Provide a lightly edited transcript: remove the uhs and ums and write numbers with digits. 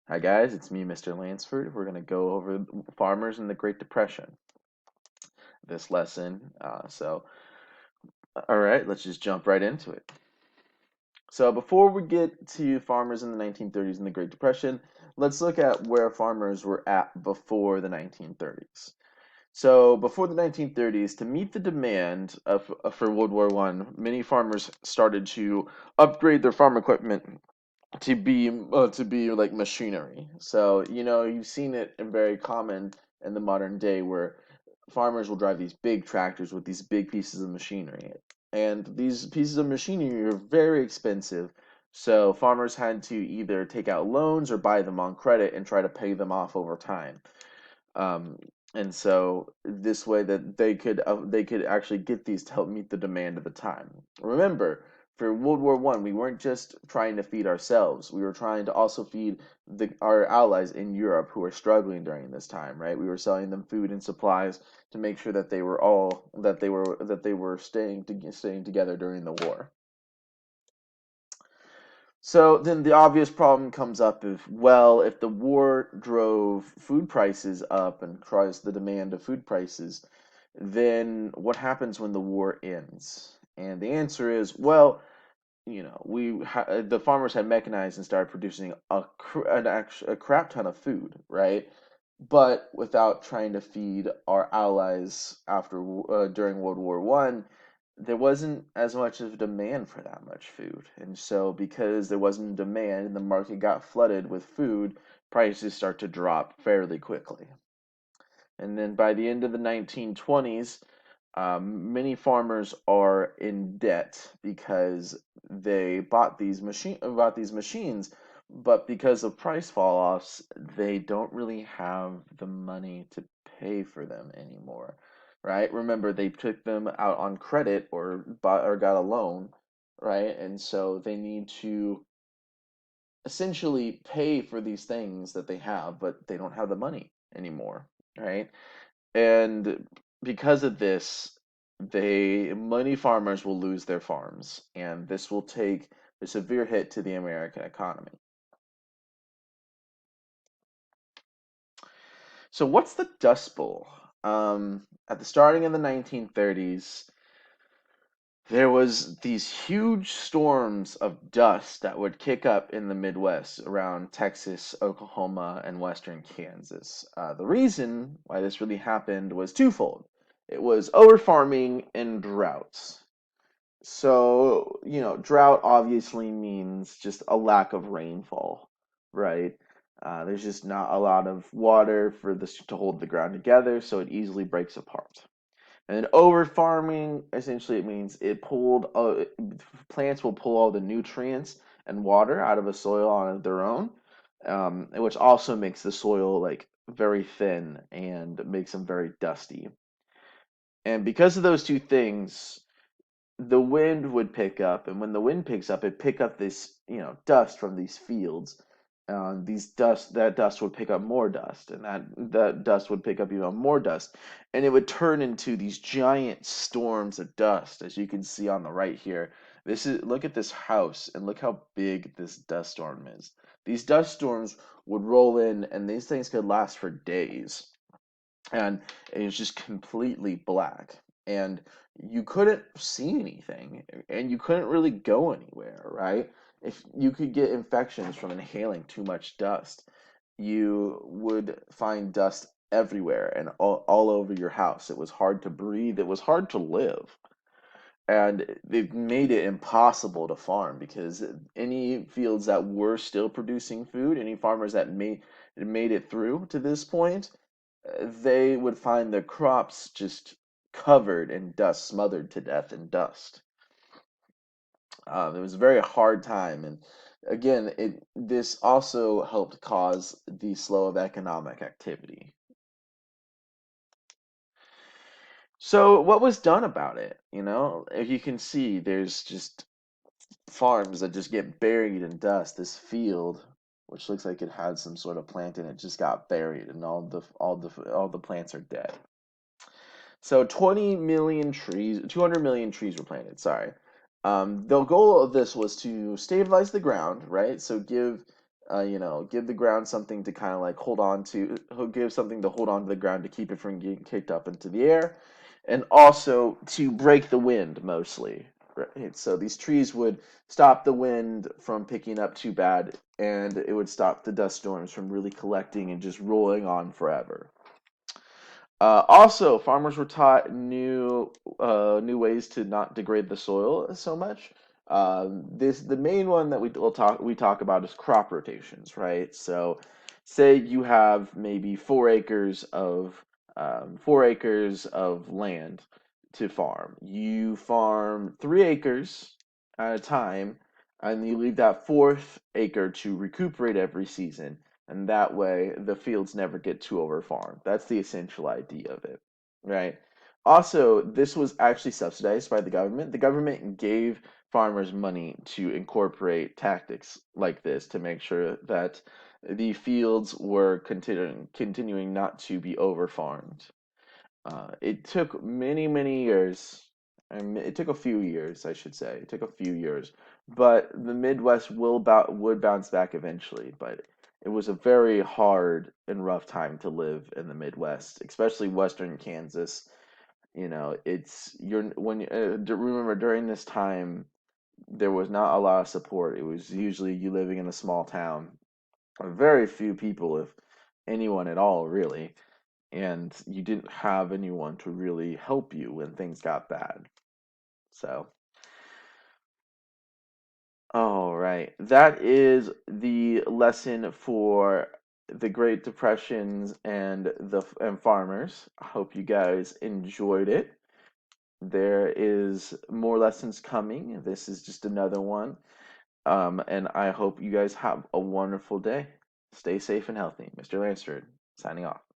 Hi guys, it's me, Mr. Lansford. We're going to go over farmers in the Great Depression this lesson. All right, let's just jump right into it. So, before we get to farmers in the 1930s and the Great Depression, let's look at where farmers were at before the 1930s. So, before the 1930s, to meet the demand for World War One, many farmers started to upgrade their farm equipment to be like machinery. So, you've seen it in very common in the modern day where farmers will drive these big tractors with these big pieces of machinery. And these pieces of machinery are very expensive. So farmers had to either take out loans or buy them on credit and try to pay them off over time. Um, and so this way that they could actually get these to help meet the demand of the time. Remember, for World War One, we weren't just trying to feed ourselves; we were trying to also feed our allies in Europe who were struggling during this time. Right? We were selling them food and supplies to make sure that they were staying together during the war. So then the obvious problem comes up if the war drove food prices up and caused the demand of food prices, then what happens when the war ends? And the answer is, well, the farmers had mechanized and started producing a crap ton of food, right? But without trying to feed our allies during World War One, there wasn't as much of a demand for that much food. And so because there wasn't demand and the market got flooded with food, prices start to drop fairly quickly. And then by the end of the 1920s, many farmers are in debt because they bought these machines, but because of price fall-offs, they don't really have the money to pay for them anymore, right? Remember, they took them out on credit or bought or got a loan, right? And so they need to essentially pay for these things that they have, but they don't have the money anymore, right? And because of this, many farmers will lose their farms, and this will take a severe hit to the American economy. So, what's the Dust Bowl? At the starting of the 1930s, there was these huge storms of dust that would kick up in the Midwest around Texas, Oklahoma, and western Kansas. The reason why this really happened was twofold. It was overfarming and droughts. So, drought obviously means just a lack of rainfall, right? There's just not a lot of water for this to hold the ground together, so it easily breaks apart. And then over farming, essentially, it means plants will pull all the nutrients and water out of a soil on their own, which also makes the soil like very thin and makes them very dusty. And because of those two things, the wind would pick up, and when the wind picks up, it pick up this, dust from these fields. That dust would pick up more dust, and that dust would pick up even more dust, and it would turn into these giant storms of dust, as you can see on the right here. Look at this house, and look how big this dust storm is. These dust storms would roll in, and these things could last for days, and it was just completely black, and you couldn't see anything, and you couldn't really go anywhere, right? If you could get infections from inhaling too much dust, you would find dust everywhere and all over your house. It was hard to breathe, it was hard to live, and it made it impossible to farm because any fields that were still producing food, any farmers that made it through to this point, they would find their crops just covered in dust, smothered to death in dust. It was a very hard time, and again, this also helped cause the slow of economic activity. So, what was done about it? If you can see, there's just farms that just get buried in dust. This field, which looks like it had some sort of plant in it, just got buried, and all the plants are dead. So 20 million trees, 200 million trees were planted, sorry. The goal of this was to stabilize the ground, right? So give give the ground something to kind of like hold on to, give something to hold on to the ground to keep it from getting kicked up into the air, and also to break the wind mostly. Right? So these trees would stop the wind from picking up too bad, and it would stop the dust storms from really collecting and just rolling on forever. Also, farmers were taught new ways to not degrade the soil so much. The main one that we talk about is crop rotations, right? So, say you have maybe 4 acres of land to farm. You farm 3 acres at a time, and you leave that fourth acre to recuperate every season, and that way the fields never get too overfarmed. That's the essential idea of it, right? Also, this was actually subsidized by the government. The government gave farmers money to incorporate tactics like this to make sure that the fields were continuing not to be overfarmed. It took many, many years. It took a few years, I should say. It took a few years, but the Midwest would bounce back eventually. But it was a very hard and rough time to live in the Midwest, especially Western Kansas. It's you're when remember during this time there was not a lot of support. It was usually you living in a small town, very few people, if anyone at all, really, and you didn't have anyone to really help you when things got bad. So, all right, that is the lesson for the Great Depressions and farmers. I hope you guys enjoyed it. There is more lessons coming. This is just another one. And I hope you guys have a wonderful day. Stay safe and healthy. Mr. Lansford, signing off.